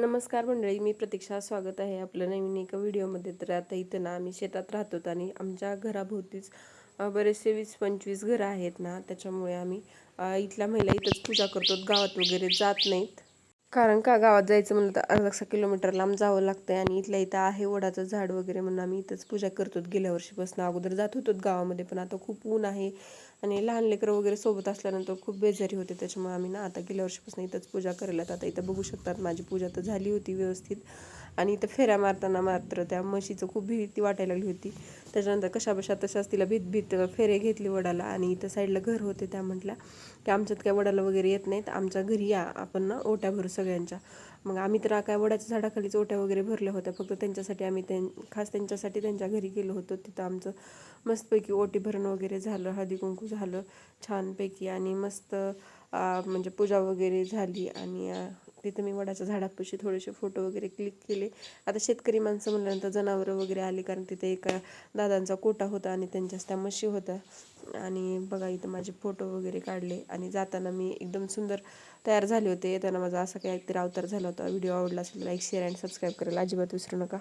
नमस्कार मंडळी, मी प्रतीक्षा. स्वागत आहे आपलं नवीन एका व्हिडिओमध्ये. तर आता इथं ना आम्ही शेतात राहतो आणि आमच्या घराभोवतीच बरेचसे 20-25 घरं आहेत ना, त्याच्यामुळे आम्ही इथल्या महिला इथंच पूजा करतो, गावात वगैरे जात नाहीत. कारण का गावात जायचं म्हणलं तर अर्धा किलोमीटर लांब जावं लागतंय आणि इथल्या इथं आहे वडाचं झाड वगैरे म्हणून आम्ही इथंच पूजा करतो. गेल्या वर्षीपासून अगोदर जात होतो गावामध्ये, पण आता खूप ऊन आहे आणि लहान लेकरं वगैरे सोबत असल्यानंतर खूप बेजारी होते. त्याच्यामुळे आम्ही ना आता गेल्या वर्षीपासून इथंच पूजा करायला. आता इथं बघू शकतात माझी पूजा तर झाली होती व्यवस्थित. आणि इथं फेऱ्या मारताना मात्र त्या म्हशीचं खूप भीती वाटायला लागली होती. त्याच्यानंतर कशाबशा तशाच तिला भीत फेरे घेतली वडाला. आणि इथं साईडला घर होते, त्या म्हटल्या की आमच्यात काय वडाला वगैरे येत नाहीत, आमच्या घरी या, आपण ना ओट्या भरू सगळ्यांच्या. मग आम्ही तर काय वडाच्या झाडाखालीच ओट्या वगैरे भरल्या होत्या. फक्त त्यांच्यासाठी आम्ही खास त्यांच्यासाठी त्यांच्या घरी गेलो होतो. तिथं आमचं मस्तपैकी ओटी भरण वगैरे झालं, हळदी कुंकू झालं छानपैकी आणि मस्त म्हणजे पूजा वगैरे झाली. आणि तिथं मी वडाच्या झाडापाशी थोडेसे फोटो वगैरे क्लिक केले. आता शेतकरी माणसं म्हणल्यानंतर जनावरं वगैरे आली, कारण तिथे एका दादांचा कोटा होता आणि त्यांच्याच त्या म्हशी होत्या. आणि बघा इथं माझे फोटो वगैरे काढले आणि जाताना मी एकदम सुंदर तयार झाले होते. येताना माझा असा काहीतरी अवतार झाला होता. व्हिडिओ आवडला असेल तर लाईक, शेअर आणि सबस्क्राईब करायला अजिबात विसरू नका.